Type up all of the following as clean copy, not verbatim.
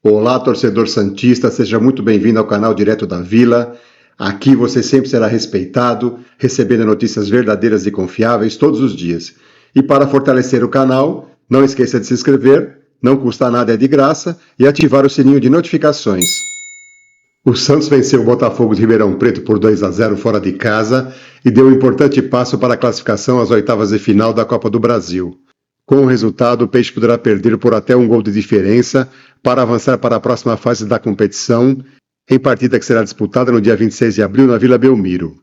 Olá, torcedor santista, seja muito bem-vindo ao canal Direto da Vila. Aqui você sempre será respeitado, recebendo notícias verdadeiras e confiáveis todos os dias. E para fortalecer o canal, não esqueça de se inscrever, não custa nada, é de graça, e ativar o sininho de notificações. O Santos venceu o Botafogo de Ribeirão Preto por 2-0 fora de casa e deu um importante passo para a classificação às oitavas de final da Copa do Brasil. Com o resultado, o Peixe poderá perder por até um gol de diferença para avançar para a próxima fase da competição, em partida que será disputada no dia 26 de abril na Vila Belmiro.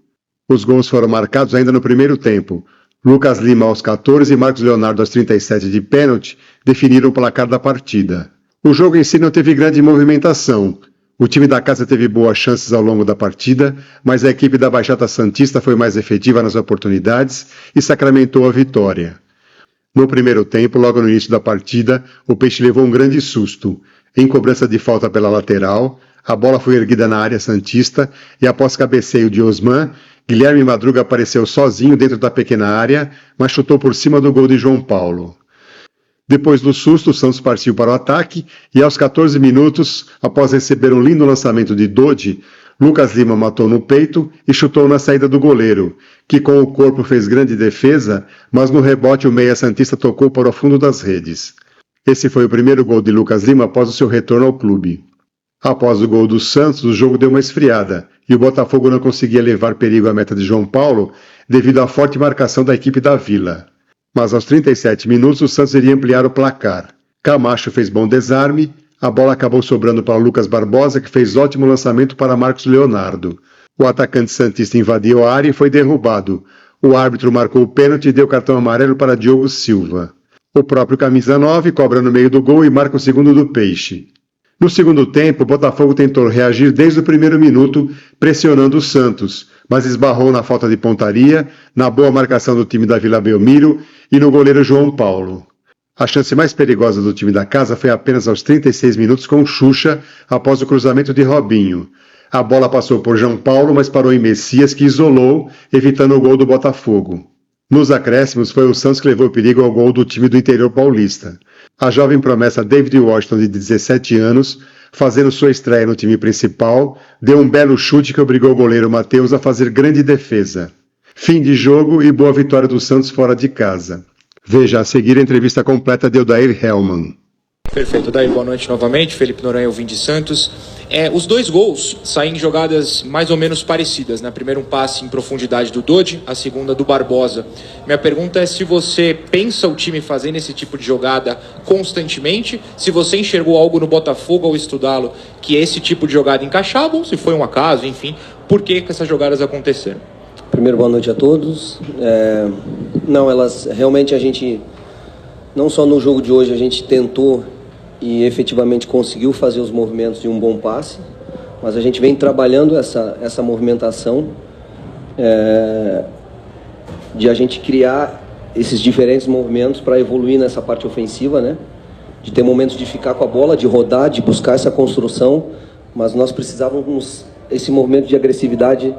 Os gols foram marcados ainda no primeiro tempo. Lucas Lima aos 14 e Marcos Leonardo aos 37 de pênalti definiram o placar da partida. O jogo em si não teve grande movimentação. O time da casa teve boas chances ao longo da partida, mas a equipe da Baixada Santista foi mais efetiva nas oportunidades e sacramentou a vitória. No primeiro tempo, logo no início da partida, o Peixe levou um grande susto. Em cobrança de falta pela lateral, a bola foi erguida na área santista e após cabeceio de Osman, Guilherme Madruga apareceu sozinho dentro da pequena área, mas chutou por cima do gol de João Paulo. Depois do susto, o Santos partiu para o ataque e aos 14 minutos, após receber um lindo lançamento de Dodi, Lucas Lima matou no peito e chutou na saída do goleiro, que com o corpo fez grande defesa, mas no rebote o meia santista tocou para o fundo das redes. Esse foi o primeiro gol de Lucas Lima após o seu retorno ao clube. Após o gol do Santos, o jogo deu uma esfriada e o Botafogo não conseguia levar perigo à meta de João Paulo devido à forte marcação da equipe da Vila. Mas aos 37 minutos o Santos iria ampliar o placar. Camacho fez bom desarme, a bola acabou sobrando para Lucas Barbosa, que fez ótimo lançamento para Marcos Leonardo. O atacante santista invadiu a área e foi derrubado. O árbitro marcou o pênalti e deu cartão amarelo para Diogo Silva. O próprio camisa 9 cobra no meio do gol e marca o segundo do Peixe. No segundo tempo, o Botafogo tentou reagir desde o primeiro minuto, pressionando o Santos, mas esbarrou na falta de pontaria, na boa marcação do time da Vila Belmiro e no goleiro João Paulo. A chance mais perigosa do time da casa foi apenas aos 36 minutos com Xuxa, após o cruzamento de Robinho. A bola passou por João Paulo, mas parou em Messias, que isolou, evitando o gol do Botafogo. Nos acréscimos, foi o Santos que levou perigo ao gol do time do interior paulista. A jovem promessa David Washington, de 17 anos, fazendo sua estreia no time principal, deu um belo chute que obrigou o goleiro Matheus a fazer grande defesa. Fim de jogo e boa vitória do Santos fora de casa. Veja a seguir a entrevista completa de Odair Hellmann. Perfeito, Odair, boa noite novamente. Felipe Noronha, ouvinte de Santos. Os dois gols saem em jogadas mais ou menos parecidas, né? Primeiro um passe em profundidade do Dodi, a segunda do Barbosa. Minha pergunta é se você pensa o time fazendo esse tipo de jogada constantemente, se você enxergou algo no Botafogo ao estudá-lo que esse tipo de jogada encaixava, ou se foi um acaso, enfim, por que essas jogadas aconteceram? Primeiro, boa noite a todos. Não, elas realmente a gente, não só no jogo de hoje, a gente tentou e efetivamente conseguiu fazer os movimentos de um bom passe, mas a gente vem trabalhando essa movimentação de a gente criar esses diferentes movimentos para evoluir nessa parte ofensiva, né? De ter momentos de ficar com a bola, de rodar, de buscar essa construção, mas nós precisávamos esse movimento de agressividade,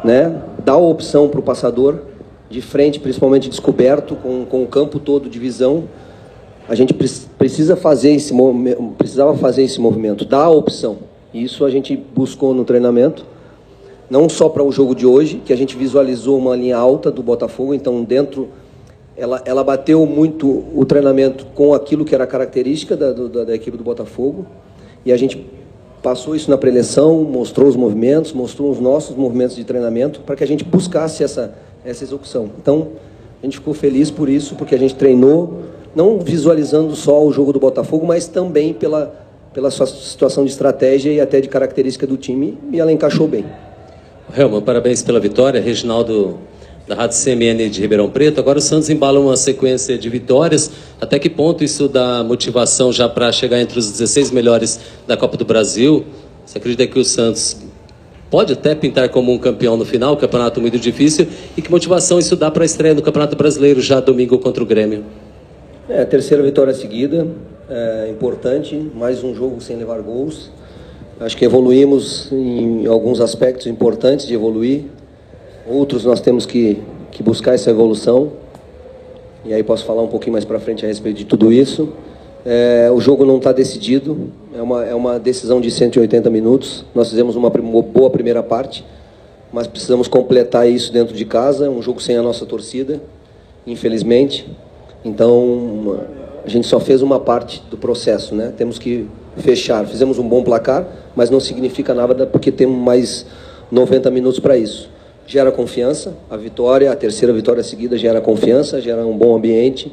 né? Dar a opção para o passador de frente, principalmente descoberto, com o campo todo de visão. A gente precisava fazer esse movimento, dar a opção. Isso a gente buscou no treinamento, não só para o jogo de hoje, que a gente visualizou uma linha alta do Botafogo, então dentro, ela bateu muito o treinamento com aquilo que era a característica da equipe do Botafogo, e a gente passou isso na preleção, mostrou os movimentos, mostrou os nossos movimentos de treinamento, para que a gente buscasse essa execução. Então, a gente ficou feliz por isso, porque a gente treinou, não visualizando só o jogo do Botafogo, mas também pela sua situação de estratégia e até de característica do time, e ela encaixou bem. Hellmann, parabéns pela vitória. Reginaldo, da Rádio CMN de Ribeirão Preto. Agora o Santos embala uma sequência de vitórias. Até que ponto isso dá motivação já para chegar entre os 16 melhores da Copa do Brasil? Você acredita que o Santos pode até pintar como um campeão no final, um campeonato muito difícil? E que motivação isso dá para a estreia do Campeonato Brasileiro já domingo contra o Grêmio? A terceira vitória seguida, importante, mais um jogo sem levar gols. Acho que evoluímos em alguns aspectos importantes de evoluir. Outros nós temos que buscar essa evolução. E aí posso falar um pouquinho mais para frente a respeito de tudo isso. O jogo não está decidido, é uma decisão de 180 minutos. Nós fizemos uma boa primeira parte, mas precisamos completar isso dentro de casa. É um jogo sem a nossa torcida, infelizmente. Então, a gente só fez uma parte do processo, né? Temos que fechar. Fizemos um bom placar, mas não significa nada porque temos mais 90 minutos para isso. Gera confiança, a vitória, a terceira vitória seguida gera confiança, gera um bom ambiente,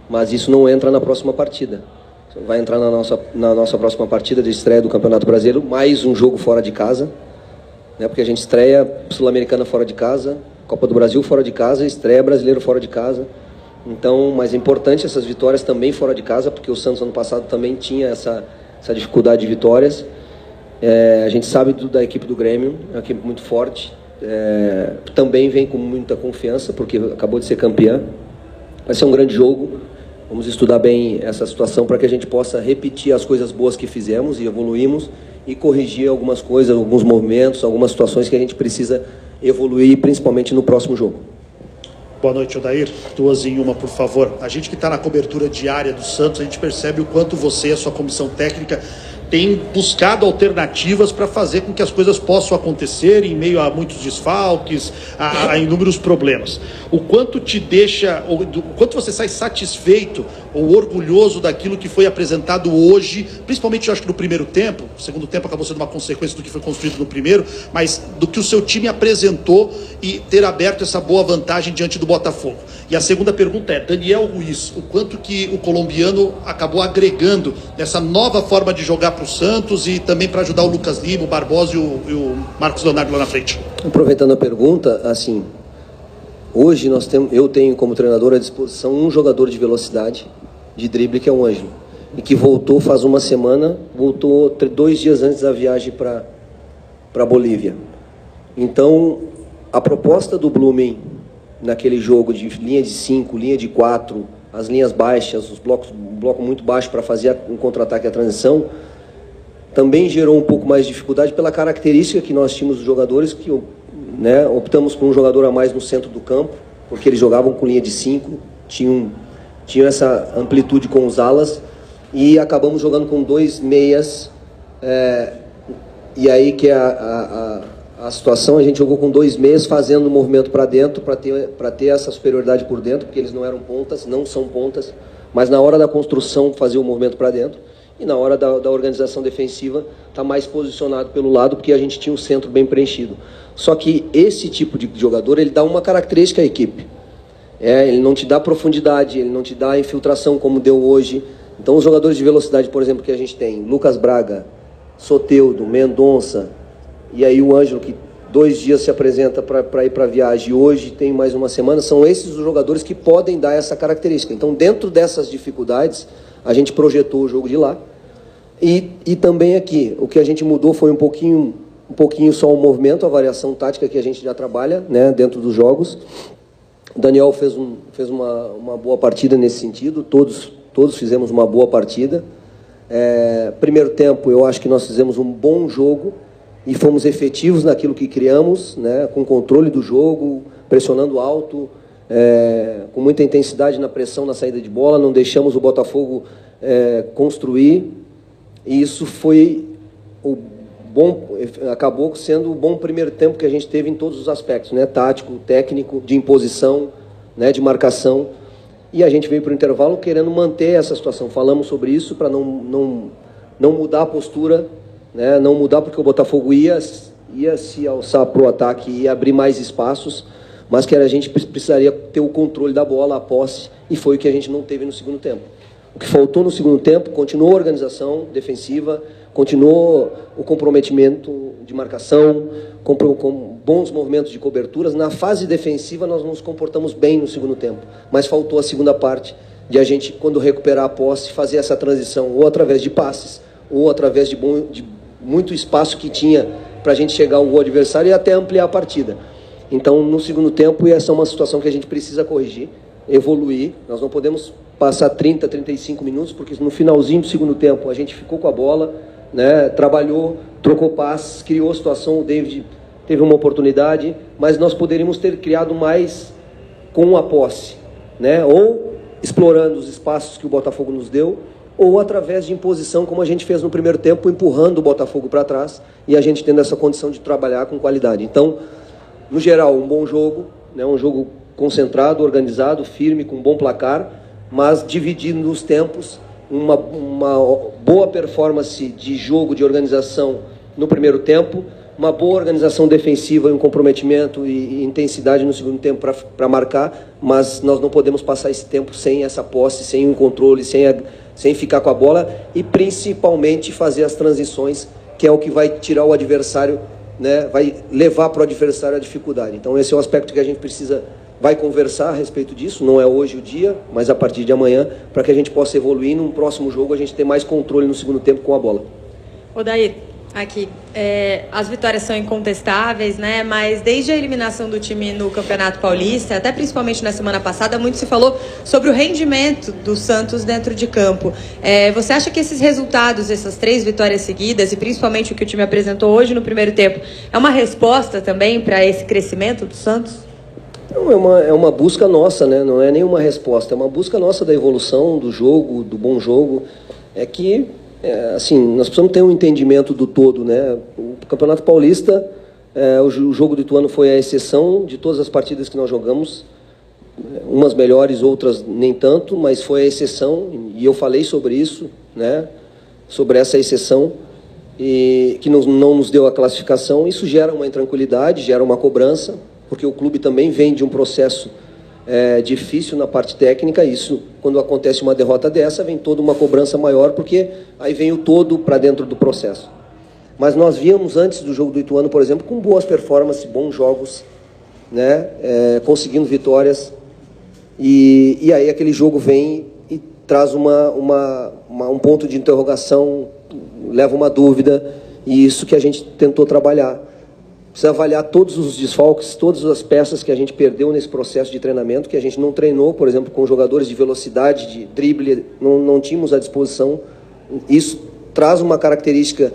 mas isso não entra na próxima partida. Vai entrar na nossa próxima partida de estreia do Campeonato Brasileiro, mais um jogo fora de casa, né? Porque a gente estreia Sul-Americana fora de casa, Copa do Brasil fora de casa, estreia Brasileiro fora de casa. Então, mas é importante essas vitórias também fora de casa, porque o Santos ano passado também tinha essa dificuldade de vitórias. A gente sabe da equipe do Grêmio, é uma equipe muito forte, também vem com muita confiança, porque acabou de ser campeã. Vai ser um grande jogo, vamos estudar bem essa situação para que a gente possa repetir as coisas boas que fizemos e evoluímos e corrigir algumas coisas, alguns movimentos, algumas situações que a gente precisa evoluir, principalmente no próximo jogo. Boa noite, Odair. 2 em 1, por favor. A gente que está na cobertura diária do Santos, a gente percebe o quanto você e a sua comissão técnica têm buscado alternativas para fazer com que as coisas possam acontecer em meio a muitos desfalques, a inúmeros problemas. O quanto te deixa, o quanto você sai satisfeito ou orgulhoso daquilo que foi apresentado hoje, principalmente eu acho que no primeiro tempo, o segundo tempo acabou sendo uma consequência do que foi construído no primeiro, mas do que o seu time apresentou e ter aberto essa boa vantagem diante do Botafogo. E a segunda pergunta é, Daniel Ruiz, o quanto que o colombiano acabou agregando nessa nova forma de jogar para o Santos e também para ajudar o Lucas Lima, o Barbosa e o Marcos Leonardo lá na frente? Aproveitando a pergunta, assim, hoje eu tenho como treinador à disposição um jogador de velocidade, de drible, que é o Ângelo, e que voltou faz uma semana, voltou 2 dias antes da viagem para Bolívia. Então, a proposta do Blumen naquele jogo de linha de 5, linha de 4, as linhas baixas, um bloco muito baixo para fazer um contra-ataque e a transição, também gerou um pouco mais de dificuldade pela característica que nós tínhamos dos jogadores, que optamos por um jogador a mais no centro do campo, porque eles jogavam com linha de 5, tinham essa amplitude com os alas, e acabamos jogando com 2 meias, e aí que a situação, a gente jogou com 2 meias fazendo o movimento para dentro, para ter essa superioridade por dentro, porque eles não eram pontas, não são pontas, mas na hora da construção fazer o movimento para dentro, e na hora da organização defensiva está mais posicionado pelo lado, porque a gente tinha um centro bem preenchido. Só que esse tipo de jogador, ele dá uma característica à equipe. Ele não te dá profundidade, ele não te dá infiltração como deu hoje. Então os jogadores de velocidade, por exemplo, que a gente tem, Lucas Braga, Soteldo, Mendonça, e aí o Ângelo, que 2 dias se apresenta para ir para a viagem, e hoje tem mais uma semana, são esses os jogadores que podem dar essa característica. Então, dentro dessas dificuldades, a gente projetou o jogo de lá. E também aqui, o que a gente mudou foi um pouquinho só o movimento, a variação tática que a gente já trabalha, né, dentro dos jogos. O Daniel fez uma boa partida nesse sentido, todos fizemos uma boa partida. Primeiro tempo, eu acho que nós fizemos um bom jogo, e fomos efetivos naquilo que criamos, né, com controle do jogo, pressionando alto, com muita intensidade na pressão, na saída de bola, não deixamos o Botafogo construir, e isso foi acabou sendo o bom primeiro tempo que a gente teve em todos os aspectos, né, tático, técnico, de imposição, né, de marcação, e a gente veio para o intervalo querendo manter essa situação. Falamos sobre isso para não mudar a postura, né, não mudar, porque o Botafogo ia se alçar para o ataque e abrir mais espaços, mas que a gente precisaria ter o controle da bola, a posse, e foi o que a gente não teve no segundo tempo. O que faltou no segundo tempo, continuou a organização defensiva, continuou o comprometimento de marcação, com bons movimentos de coberturas. Na fase defensiva nós nos comportamos bem no segundo tempo, mas faltou a segunda parte, de a gente, quando recuperar a posse, fazer essa transição, ou através de passes, ou através de muito espaço que tinha para a gente chegar ao gol adversário e até ampliar a partida. Então, no segundo tempo, e essa é uma situação que a gente precisa corrigir, evoluir. Nós não podemos passar 30, 35 minutos, porque no finalzinho do segundo tempo a gente ficou com a bola, né, trabalhou, trocou passes, criou a situação, o David teve uma oportunidade, mas nós poderíamos ter criado mais com a posse, né, ou explorando os espaços que o Botafogo nos deu, ou através de imposição, como a gente fez no primeiro tempo, empurrando o Botafogo para trás e a gente tendo essa condição de trabalhar com qualidade. Então, no geral, um bom jogo, né, um jogo concentrado, organizado, firme, com um bom placar, mas dividindo os tempos, uma boa performance de jogo, de organização no primeiro tempo, uma boa organização defensiva e um comprometimento e intensidade no segundo tempo para marcar, mas nós não podemos passar esse tempo sem essa posse, sem um controle, sem ficar com a bola e principalmente fazer as transições, que é o que vai tirar o adversário, né, vai levar para o adversário a dificuldade. Então esse é o aspecto que a gente vai conversar a respeito disso, não é hoje o dia, mas a partir de amanhã, para que a gente possa evoluir num próximo jogo, a gente ter mais controle no segundo tempo com a bola. Odair, aqui, as vitórias são incontestáveis, né? Mas desde a eliminação do time no Campeonato Paulista, até principalmente na semana passada, muito se falou sobre o rendimento do Santos dentro de campo. Você acha que esses resultados, essas 3 vitórias seguidas, e principalmente o que o time apresentou hoje no primeiro tempo, é uma resposta também para esse crescimento do Santos? É uma busca nossa, né? Não é nenhuma resposta, é uma busca nossa da evolução, do jogo, do bom jogo. É que, assim, nós precisamos ter um entendimento do todo, né? O Campeonato Paulista, o jogo do Ituano foi a exceção de todas as partidas que nós jogamos, umas melhores, outras nem tanto, mas foi a exceção, e eu falei sobre isso, né? Sobre essa exceção, e que não nos deu a classificação. Isso gera uma intranquilidade, gera uma cobrança, porque o clube também vem de um processo difícil na parte técnica. Isso, quando acontece uma derrota dessa, vem toda uma cobrança maior, porque aí vem o todo para dentro do processo. Mas nós víamos antes do jogo do Ituano, por exemplo, com boas performances, bons jogos, né, conseguindo vitórias, e aí aquele jogo vem e traz um ponto de interrogação, leva uma dúvida, e isso que a gente tentou trabalhar. Precisa avaliar todos os desfalques, todas as peças que a gente perdeu nesse processo de treinamento, que a gente não treinou, por exemplo, com jogadores de velocidade, de drible, não tínhamos à disposição. Isso traz uma característica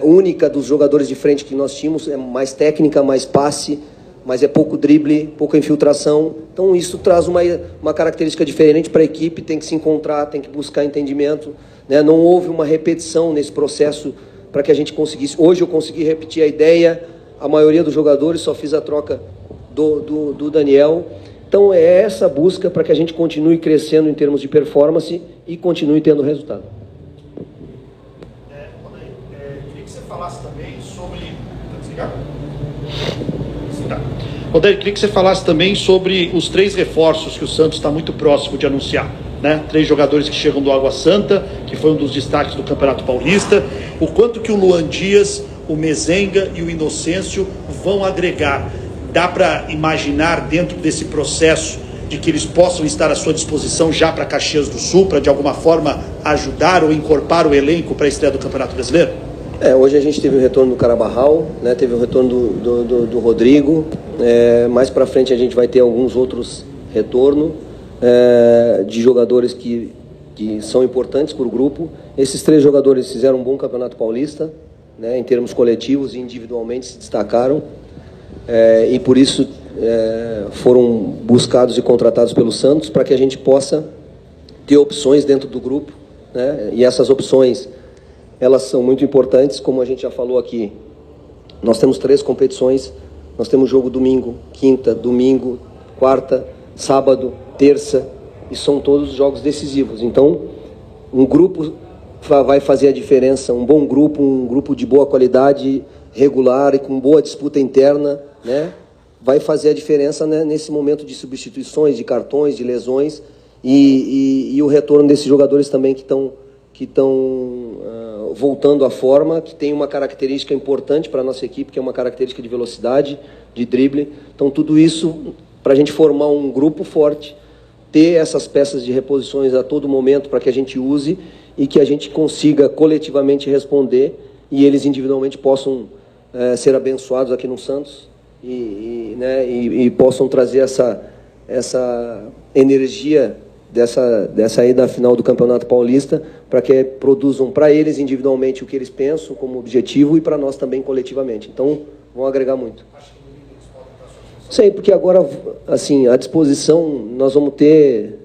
única dos jogadores de frente que nós tínhamos, é mais técnica, mais passe, mas é pouco drible, pouca infiltração. Então isso traz uma característica diferente para a equipe, tem que se encontrar, tem que buscar entendimento, né? Não houve uma repetição nesse processo para que a gente conseguisse. Hoje eu consegui repetir a ideia, a maioria dos jogadores, só fiz a troca do Daniel. Então é essa busca para que a gente continue crescendo em termos de performance e continue tendo resultado. Queria que você falasse também sobre... Tá desligado? Tá. Odair, queria que você falasse também sobre os 3 reforços que o Santos está muito próximo de anunciar, né? 3 jogadores que chegam do Água Santa, que foi um dos destaques do Campeonato Paulista. O quanto que o Luan Dias, o Mezenga e o Inocêncio vão agregar? Dá para imaginar, dentro desse processo, de que eles possam estar à sua disposição já para Caxias do Sul, para de alguma forma ajudar ou incorporar o elenco para a estreia do Campeonato Brasileiro? Hoje a gente teve o retorno do Carabarral, né? Teve o retorno do Rodrigo. Mais para frente a gente vai ter alguns outros retornos de jogadores que são importantes para o grupo. Esses 3 jogadores fizeram um bom Campeonato Paulista, né? Em termos coletivos e individualmente se destacaram, e por isso foram buscados e contratados pelo Santos, para que a gente possa ter opções dentro do grupo, né? E essas opções, elas são muito importantes, como a gente já falou aqui. Nós temos 3 competições, nós temos jogo domingo, quinta, domingo, quarta, sábado, terça, e são todos jogos decisivos. Então, um grupo vai fazer a diferença, um bom grupo, um grupo de boa qualidade, regular e com boa disputa interna, né? Vai fazer a diferença, né, nesse momento de substituições, de cartões, de lesões, e o retorno desses jogadores também que estão voltando à forma, que tem uma característica importante para a nossa equipe, que é uma característica de velocidade, de drible. Então, tudo isso para a gente formar um grupo forte, ter essas peças de reposições a todo momento para que a gente use e que a gente consiga coletivamente responder e eles individualmente possam ser abençoados aqui no Santos e possam trazer essa energia dessa ida à final do Campeonato Paulista, para que produzam para eles individualmente o que eles pensam como objetivo e para nós também coletivamente. Então, vão agregar muito. Sei, porque agora, assim, à disposição, nós vamos ter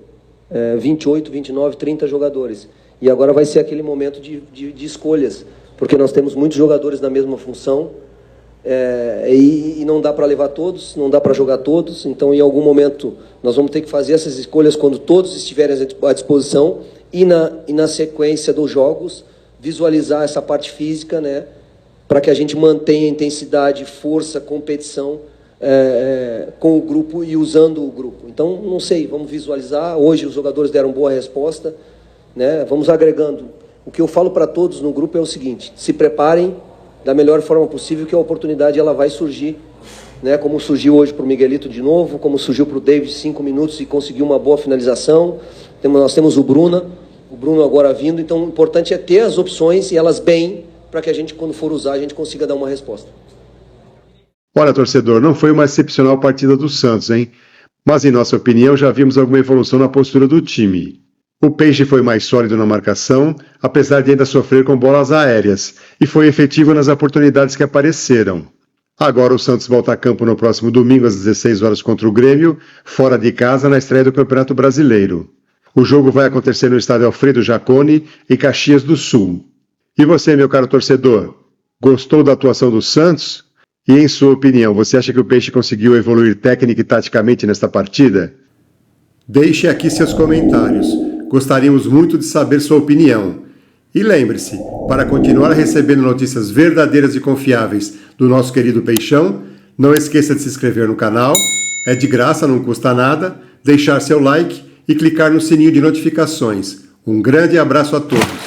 28, 29, 30 jogadores. E agora vai ser aquele momento de escolhas, porque nós temos muitos jogadores na mesma função, e não dá para levar todos, não dá para jogar todos, então em algum momento nós vamos ter que fazer essas escolhas quando todos estiverem à disposição e na sequência dos jogos visualizar essa parte física, né, para que a gente mantenha intensidade, força, competição com o grupo e usando o grupo. Então, não sei, vamos visualizar. Hoje os jogadores deram boa resposta, né? Vamos agregando. O que eu falo para todos no grupo é o seguinte: se preparem da melhor forma possível, que a oportunidade ela vai surgir, né? Como surgiu hoje para o Miguelito de novo, como surgiu para o David 5 minutos e conseguiu uma boa finalização. Nós temos o Bruno agora vindo, então o importante é ter as opções e elas bem, para que a gente, quando for usar, a gente consiga dar uma resposta. Olha, torcedor, não foi uma excepcional partida do Santos, hein? Mas, em nossa opinião, já vimos alguma evolução na postura do time. O Peixe foi mais sólido na marcação, apesar de ainda sofrer com bolas aéreas, e foi efetivo nas oportunidades que apareceram. Agora o Santos volta a campo no próximo domingo às 16 horas contra o Grêmio, fora de casa, na estreia do Campeonato Brasileiro. O jogo vai acontecer no estádio Alfredo Jaconi, em Caxias do Sul. E você, meu caro torcedor, gostou da atuação do Santos? E, em sua opinião, você acha que o Peixe conseguiu evoluir técnica e taticamente nesta partida? Deixe aqui seus comentários. Gostaríamos muito de saber sua opinião. E lembre-se, para continuar recebendo notícias verdadeiras e confiáveis do nosso querido Peixão, não esqueça de se inscrever no canal, é de graça, não custa nada, deixar seu like e clicar no sininho de notificações. Um grande abraço a todos.